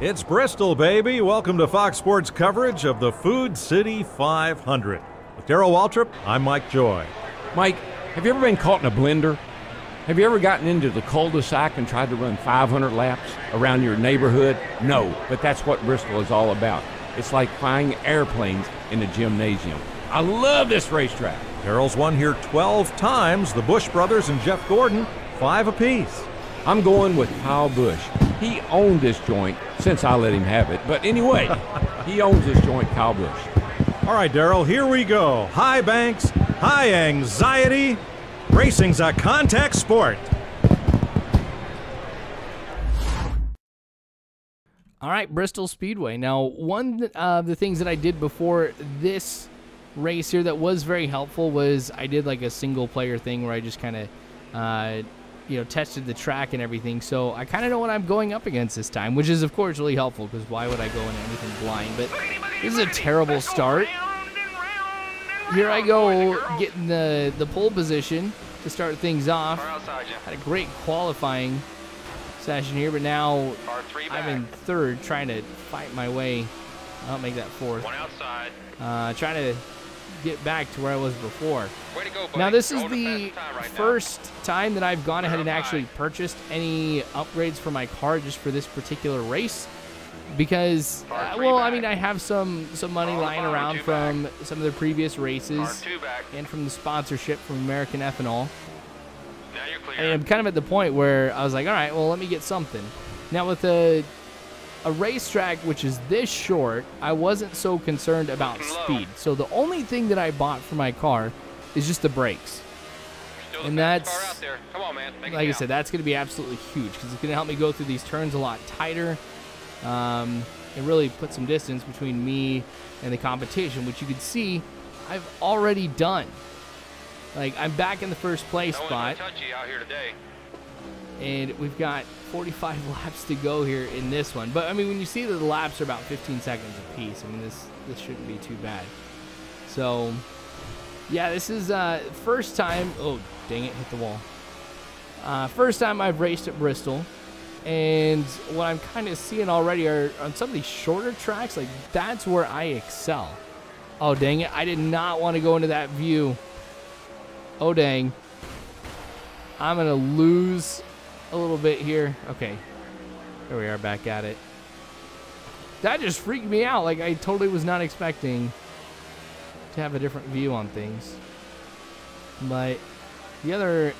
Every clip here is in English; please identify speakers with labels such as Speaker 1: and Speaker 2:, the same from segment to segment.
Speaker 1: It's Bristol, baby. Welcome to Fox Sports coverage of the Food City 500. With Darryl Waltrip, I'm Mike Joy.
Speaker 2: Mike, have you ever been caught in a blender? Have you ever gotten into the cul-de-sac and tried to run 500 laps around your neighborhood? No, but that's what Bristol is all about. It's like flying airplanes in a gymnasium. I love this racetrack.
Speaker 1: Darryl's won here 12 times. The Busch brothers and Jeff Gordon, 5 apiece.
Speaker 2: I'm going with Kyle Busch. He owned this joint since I let him have it. But anyway, he owns this joint, Kyle Busch.
Speaker 1: All right, Darryl, here we go. High banks, high anxiety. Racing's a contact sport.
Speaker 3: All right, Bristol Speedway. Now, one of the things that I did before this race here that was very helpful was I did like a single player thing where I just kind of tested the track and everything. So I kind of know what I'm going up against this time, which is of course really helpful because why would I go into anything blind? But this is a terrible start. Here I go getting the pole position to start things off. Had a great qualifying session here, but now I'm in third trying to fight my way. I'll make that fourth.
Speaker 4: One outside.
Speaker 3: Trying to get back to where I was before.
Speaker 4: Way to go, buddy.
Speaker 3: Now this is the first time that I've gone ahead and actually purchased any upgrades for my car just for this particular race because, I have some money lying around from some of the previous races and from the sponsorship from American Ethanol.
Speaker 4: Now you're clear.
Speaker 3: And I'm kind of at the point where I was like, all right, well, let me get something. Now with a racetrack which is this short, I wasn't so concerned about speed. So the only thing that I bought for my car is just the brakes. And that's,
Speaker 4: come on, man.
Speaker 3: like I said, that's going to be absolutely huge because it's going to help me go through these turns a lot tighter and really put some distance between me and the competition, which you can see I've already done. Like, I'm back in the first place spot.
Speaker 4: Out here today.
Speaker 3: And we've got 45 laps to go here in this one. But, I mean, when you see that the laps are about 15 seconds apiece, I mean, this shouldn't be too bad. So, yeah, this is first time. Oh, dang it, hit the wall. First time I've raced at Bristol. And what I'm kind of seeing already are on some of these shorter tracks, like, that's where I excel. Oh, dang it, I did not want to go into that view. Oh, dang. I'm going to lose a little bit here. Okay. There we are, back at it. That just freaked me out. Like, I totally was not expecting to have a different view on things. But the other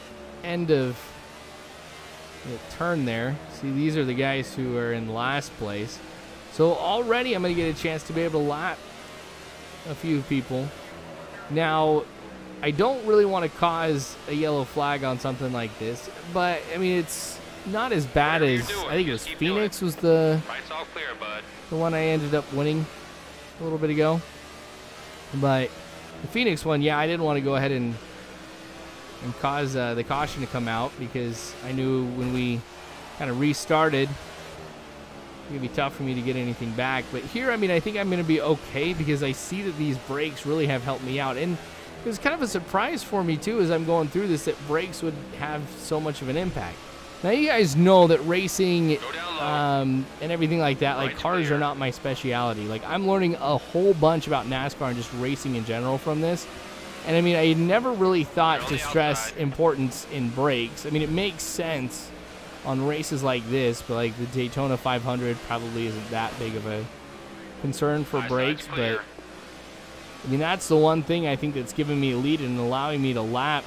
Speaker 3: end of the turn there, see, these are the guys who are in last place. So already I'm going to get a chance to be able to lap a few people. Now, I don't really want to cause a yellow flag on something like this, but I mean, it's not as bad as I think it was Phoenix was the one I ended up winning a little bit ago. But the Phoenix one, yeah, I didn't want to go ahead and cause the caution to come out because I knew when we kind of restarted, it would be tough for me to get anything back. But here, I mean, I think I'm going to be okay because I see that these brakes really have helped me out. And it was kind of a surprise for me, too, as I'm going through this, that brakes would have so much of an impact. Now, you guys know that racing and everything like that, like cars are not my specialty. Like, I'm learning a whole bunch about NASCAR and just racing in general from this. And, I mean, I never really thought to stress importance in brakes. I mean, it makes sense on races like this, but, like, the Daytona 500 probably isn't that big of a concern for brakes, but I mean, that's the one thing I think that's giving me a lead and allowing me to lap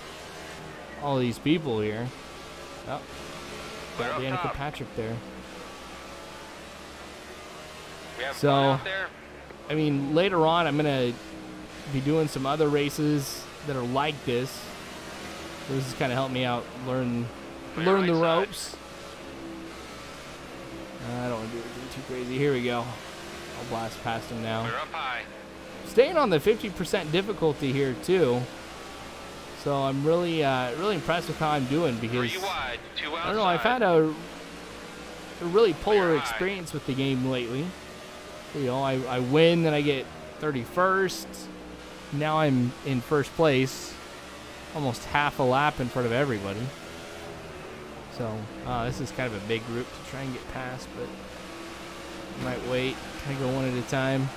Speaker 3: all these people here. Oh, got Danica Patrick there. So, I mean, later on, I'm going to be doing some other races that are like this. This has kind of helped me out, learn the ropes. I don't want to do anything too crazy. Here we go. I'll blast past him now.
Speaker 4: We're up high.
Speaker 3: Staying on the 50% difficulty here too, so I'm really impressed with how I'm doing because I don't know, I've had a really polar experience with the game lately. You know, I win, then I get 31st. Now I'm in first place, almost half a lap in front of everybody. So this is kind of a big group to try and get past, but Might wait. Can I go one at a time?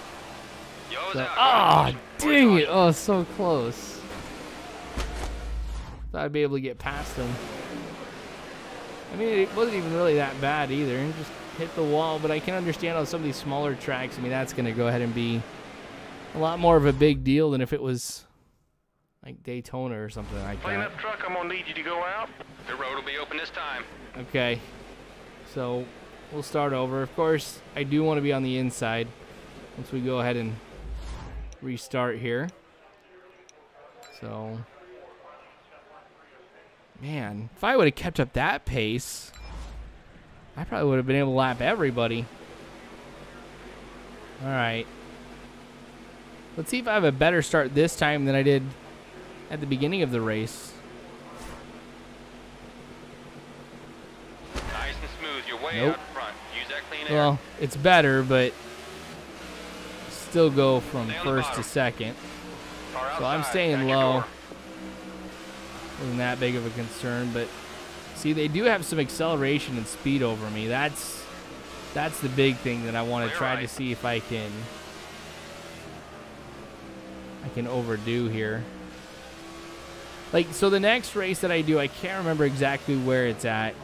Speaker 4: Yo's
Speaker 3: So,
Speaker 4: out.
Speaker 3: dang it. Oh, so close. Thought I'd be able to get past him. I mean, it wasn't even really that bad either. Just hit the wall, but I can understand on some of these smaller tracks. I mean, that's going to go ahead and be a lot more of a big deal than if it was like Daytona or something like
Speaker 4: Clean
Speaker 3: that.
Speaker 4: up truck, I'm gonna need you to go out. The road will be open this time.
Speaker 3: Okay, so we'll start over. Of course, I do want to be on the inside once we go ahead and restart here. So, man, if I would have kept up that pace, I probably would have been able to lap everybody. All right. Let's see if I have a better start this time than I did at the beginning of the race.
Speaker 4: Nice and smooth. You're way
Speaker 3: Nope.
Speaker 4: out front. Use that clean air.
Speaker 3: Well, it's better, but still go from
Speaker 4: Stay on the
Speaker 3: first to
Speaker 4: bottom.
Speaker 3: second.
Speaker 4: Car
Speaker 3: So I'm
Speaker 4: outside.
Speaker 3: staying
Speaker 4: Check your
Speaker 3: low.
Speaker 4: door.
Speaker 3: Wasn't that big of a concern, but see, they do have some acceleration and speed over me. That's the big thing that I want to
Speaker 4: Clear
Speaker 3: try
Speaker 4: right.
Speaker 3: to see if I can overdo here. Like, so the next race that I do, I can't remember exactly where it's at,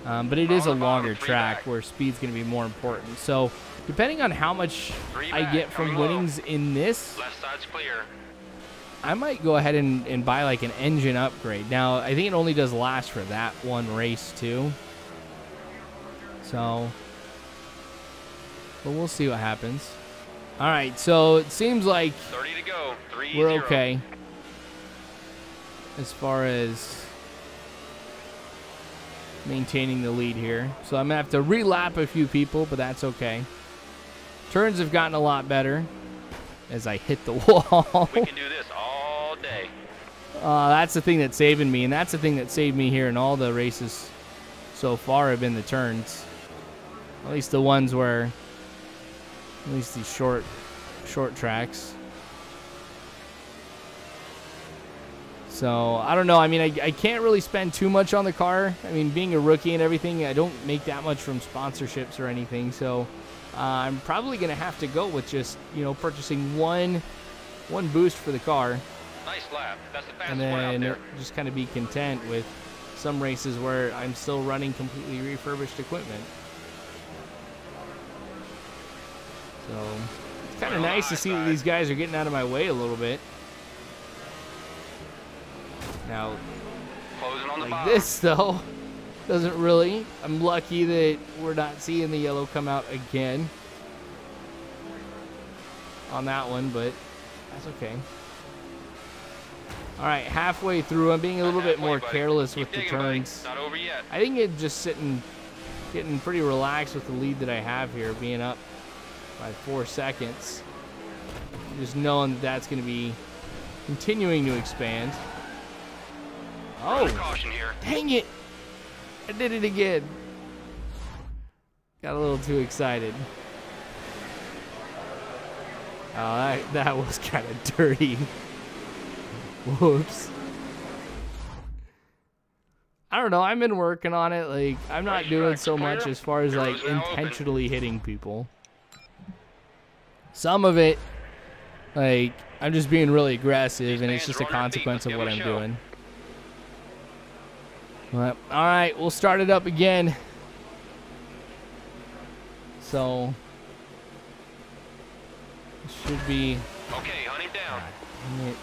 Speaker 3: but it is a
Speaker 4: On the bottom,
Speaker 3: longer
Speaker 4: 3
Speaker 3: track
Speaker 4: back.
Speaker 3: where speed's going to be more important. So depending on how much
Speaker 4: 3
Speaker 3: I
Speaker 4: back,
Speaker 3: get from
Speaker 4: coming low.
Speaker 3: winnings in this,
Speaker 4: Left side's clear.
Speaker 3: I might go ahead and buy like an engine upgrade. Now, I think it only does last for that one race too. So, but we'll see what happens. All right, so it seems like
Speaker 4: 30 to go. 3-0.
Speaker 3: we're okay as far as maintaining the lead here. So I'm gonna have to relap a few people, but that's okay. Turns have gotten a lot better as I hit the wall.
Speaker 4: We can do this all day.
Speaker 3: That's the thing that's saving me, and that's the thing that saved me here in all the races so far have been the turns. At least the ones where, at least these short tracks. So, I don't know. I mean, I can't really spend too much on the car. I mean, being a rookie and everything, I don't make that much from sponsorships or anything. So, I'm probably going to have to go with just, purchasing one boost for the car.
Speaker 4: Nice lap. That's the fastest
Speaker 3: And
Speaker 4: one out
Speaker 3: then
Speaker 4: there.
Speaker 3: just kind of be content with some races where I'm still running completely refurbished equipment. So it's kind of nice to see that these guys are getting out of my way a little bit. Now,
Speaker 4: Closing on the
Speaker 3: like
Speaker 4: bottom.
Speaker 3: this though, doesn't really. I'm lucky that we're not seeing the yellow come out again on that one, but that's okay. All right, halfway through, I'm being a little bit more
Speaker 4: Halfway, buddy.
Speaker 3: careless
Speaker 4: Keep
Speaker 3: with the
Speaker 4: digging, buddy.
Speaker 3: turns.
Speaker 4: Not over yet.
Speaker 3: I think it's just getting pretty relaxed with the lead that I have here, being up by 4 seconds. Just knowing that that's going to be continuing to expand.
Speaker 4: Road
Speaker 3: Oh,
Speaker 4: caution here.
Speaker 3: dang it. I did it again. Got a little too excited. Oh, that was kind of dirty. Whoops. I don't know. I've been working on it. Like, I'm not doing so much as far as like intentionally hitting people. Some of it, like, I'm just being really aggressive, and it's just a consequence of what I'm doing. But, all right, we'll start it up again. So, it should be.
Speaker 4: Okay, hunt him down.
Speaker 3: Dang it.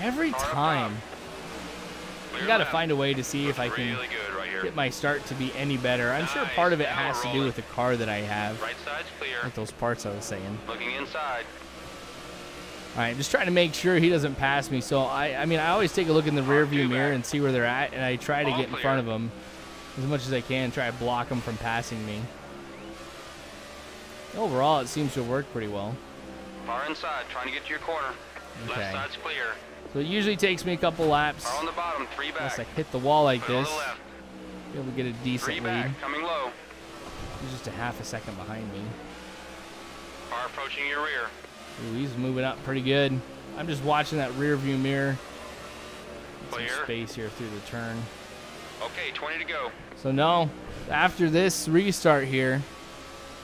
Speaker 3: Every
Speaker 4: Car up
Speaker 3: time.
Speaker 4: top.
Speaker 3: I
Speaker 4: Clear
Speaker 3: gotta
Speaker 4: left.
Speaker 3: find a way to see if I
Speaker 4: Looks
Speaker 3: can
Speaker 4: really good right here.
Speaker 3: get my start to be any better. I'm sure part of it has to do with the car that I have.
Speaker 4: Right side's clear.
Speaker 3: Like those parts I was saying.
Speaker 4: Looking inside.
Speaker 3: All right, just trying to make sure he doesn't pass me. So, I mean, I always take a look in the rear view mirror and see where they're at, and I try to
Speaker 4: All
Speaker 3: get in
Speaker 4: clear.
Speaker 3: front of them as much as I can, try to block them from passing me. Overall, it seems to have worked pretty well.
Speaker 4: Far inside, trying to get to your corner.
Speaker 3: Okay.
Speaker 4: Left side's clear.
Speaker 3: So it usually takes me a couple laps.
Speaker 4: Far on the bottom, 3
Speaker 3: Unless
Speaker 4: back.
Speaker 3: I hit the wall like
Speaker 4: Clear on
Speaker 3: this,
Speaker 4: the left.
Speaker 3: be able to get a
Speaker 4: 3
Speaker 3: decent lead.
Speaker 4: back, coming low.
Speaker 3: He's just a half a second behind me.
Speaker 4: Car approaching your rear.
Speaker 3: Ooh, he's moving up pretty good. I'm just watching that rear view mirror. Get
Speaker 4: Clear.
Speaker 3: some space here through the turn.
Speaker 4: Okay, 20 to go.
Speaker 3: So no, after this restart here,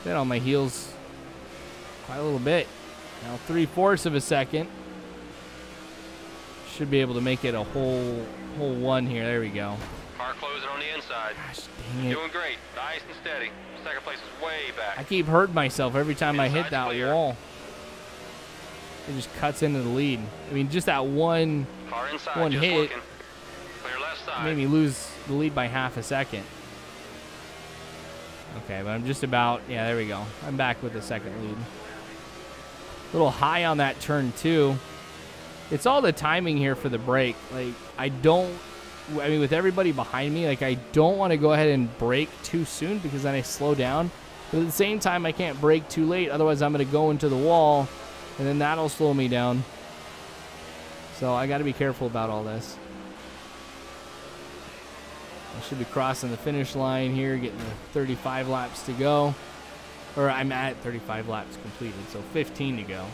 Speaker 3: Been on my heels quite a little bit. Now 3/4 of a second. Should be able to make it a whole one here. There we go.
Speaker 4: Car closing on the inside.
Speaker 3: Gosh, dang it.
Speaker 4: Doing great. Nice and steady. Second place is way back.
Speaker 3: I keep hurting myself every time I hit
Speaker 4: Inside's
Speaker 3: that
Speaker 4: clear.
Speaker 3: wall. It just cuts into the lead. I mean, just that one
Speaker 4: Car inside.
Speaker 3: one
Speaker 4: just
Speaker 3: hit
Speaker 4: looking. Clear left side.
Speaker 3: made me lose the lead by half a second. Okay, but I'm just about, yeah, there we go. I'm back with the second lead. A little high on that turn, too. It's all the timing here for the brake. Like, I mean, with everybody behind me, like, I don't want to go ahead and brake too soon because then I slow down. But at the same time, I can't brake too late. Otherwise, I'm going to go into the wall, and then that'll slow me down. So I got to be careful about all this. I should be crossing the finish line here, getting the 35 laps to go. Or I'm at 35 laps completed, so 15 to go.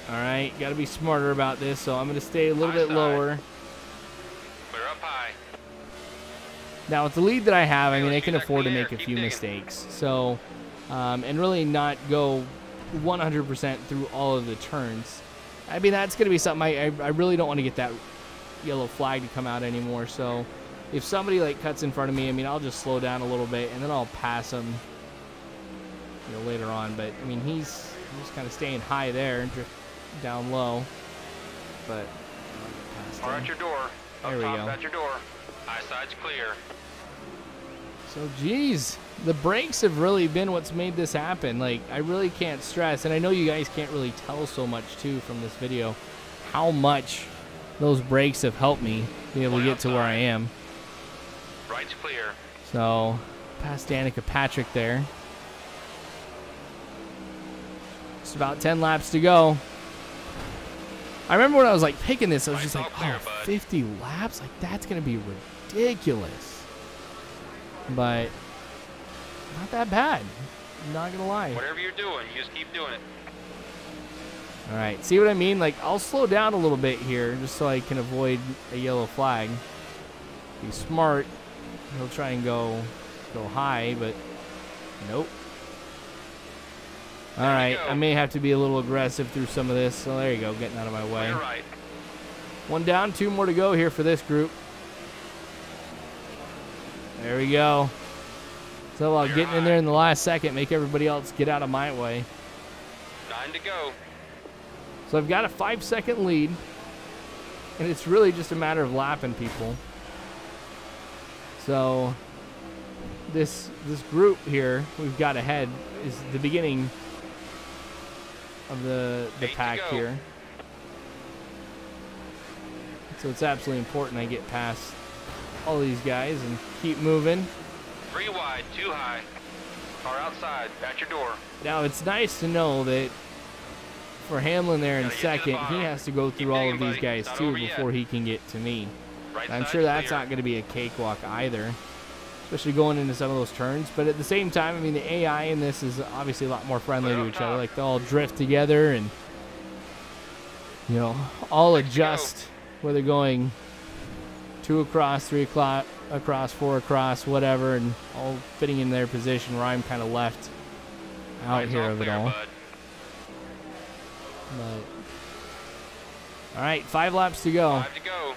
Speaker 3: All right, got to be smarter about this, so I'm going to stay a little bit lower.
Speaker 4: Clear up high.
Speaker 3: Now, with the lead that I have, I mean, I can afford to make a few mistakes. So, and really not go 100% through all of the turns. I mean, that's going to be something I really don't want to get that yellow flag to come out anymore. So if somebody like cuts in front of me, I mean, I'll just slow down a little bit and then I'll pass him, you know, later on. But I mean, he's kind of staying high there and drift down low. But
Speaker 4: Car at your door.
Speaker 3: There we go.
Speaker 4: At your door. High side's clear.
Speaker 3: So, geez, the brakes have really been what's made this happen. Like, I really can't stress, and I know you guys can't really tell so much, too, from this video, how much those brakes have helped me be able to get to where I am.
Speaker 4: Right's clear.
Speaker 3: So, past Danica Patrick there. Just about 10 laps to go. I remember when I was, like, picking this, I was just like, oh, 50 laps? Like, that's going to be ridiculous. But not that bad. I'm not going to lie.
Speaker 4: Whatever you're doing, you just keep doing it.
Speaker 3: All right. See what I mean? Like, I'll slow down a little bit here just so I can avoid a yellow flag. Be smart. He'll try and go high, but nope. All right. I may have to be a little aggressive through some of this. So there you go. Getting out of my way.
Speaker 4: Right.
Speaker 3: One down, 2 more to go here for this group. There we go. So while getting in there in the last second, make everybody else get out of my way.
Speaker 4: 9 to go.
Speaker 3: So I've got a 5-second lead, and it's really just a matter of lapping people. So this group here we've got ahead is the beginning of the pack here. So it's absolutely important I get past all these guys and keep moving.
Speaker 4: 3 wide, 2 high. Car outside, at your door.
Speaker 3: Now it's nice to know that for Hamlin there in second, he has to go through all of these guys too before he can get to me. I'm sure that's not going to be a cakewalk either, especially going into some of those turns. But at the same time, I mean, the AI in this is obviously a lot more friendly to each other. Like, they'll all drift together and, you know, all adjust where they're going 2 across, 3 across, 4 across, whatever, and all fitting in their position where I'm kind of left out here of it all. But, all right, 5 laps to go.
Speaker 4: 5 to go.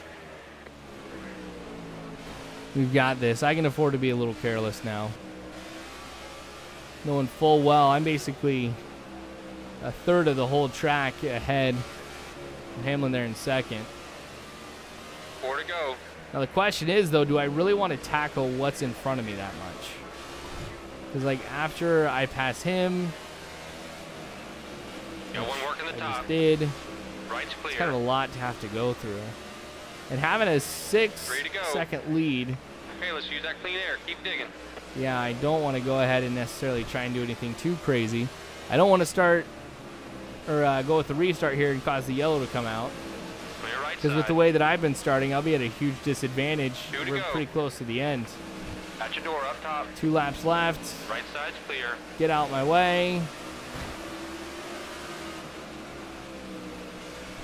Speaker 3: We've got this. I can afford to be a little careless now. Knowing full well I'm basically a third of the whole track ahead. Hamlin there in second.
Speaker 4: 4 to go.
Speaker 3: Now the question is, though, do I really want to tackle what's in front of me that much? Because, like, after I pass him,
Speaker 4: Got one working the
Speaker 3: I
Speaker 4: top.
Speaker 3: just did.
Speaker 4: Right's clear.
Speaker 3: It's kind of a lot to have to go through. And having a 6-second lead,
Speaker 4: Okay, let's use that clean air. Keep digging.
Speaker 3: yeah, I don't want to go ahead and necessarily try and do anything too crazy. I don't want to start or go with the restart here and cause the yellow to come out.
Speaker 4: Clear right
Speaker 3: Because
Speaker 4: side.
Speaker 3: with the way that I've been starting, I'll be at a huge disadvantage.
Speaker 4: 2 to
Speaker 3: We're
Speaker 4: go.
Speaker 3: pretty close to the end.
Speaker 4: At your door, up top.
Speaker 3: 2 laps left.
Speaker 4: Right side's clear.
Speaker 3: Get out my way.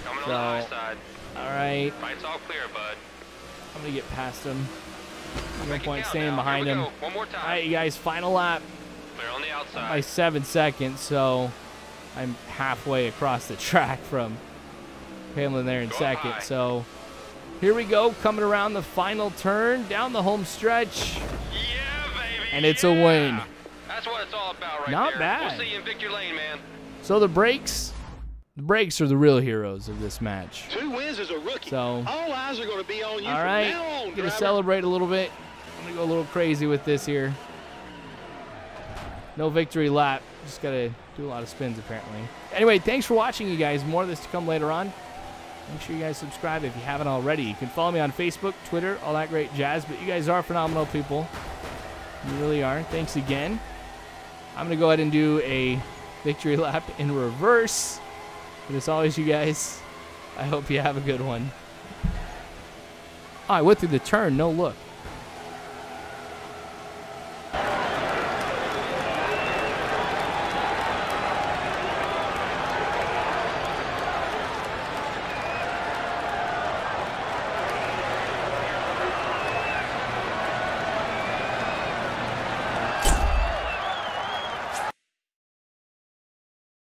Speaker 4: Coming on the high side.
Speaker 3: All right.
Speaker 4: Right's all clear, bud.
Speaker 3: I'm going to get past him. No point staying
Speaker 4: now.
Speaker 3: behind him.
Speaker 4: One more time.
Speaker 3: All right, you guys, final lap
Speaker 4: Clear on the outside.
Speaker 3: by 7 seconds, so I'm halfway across the track from Hamlin there in second.
Speaker 4: high.
Speaker 3: So here we go, coming around the final turn, down the home stretch,
Speaker 4: Yeah, baby.
Speaker 3: and it's a win.
Speaker 4: That's what it's all about right
Speaker 3: Not
Speaker 4: there.
Speaker 3: bad.
Speaker 4: We'll see you in victory lane, man.
Speaker 3: So the brakes are the real heroes of this match.
Speaker 5: 2 wins as a rookie.
Speaker 3: So,
Speaker 5: all eyes are going to be on you
Speaker 3: all
Speaker 5: from
Speaker 3: right,
Speaker 5: now on,
Speaker 3: gonna
Speaker 5: driver.
Speaker 3: celebrate a little bit. I'm gonna go a little crazy with this here. No victory lap. Just gotta do a lot of spins apparently. Anyway, thanks for watching, you guys. More of this to come later on. Make sure you guys subscribe if you haven't already. You can follow me on Facebook, Twitter, all that great jazz. But you guys are phenomenal people. You really are. Thanks again. I'm gonna go ahead and do a victory lap in reverse. But as always, you guys, I hope you have a good one. Oh, I went through the turn. No look.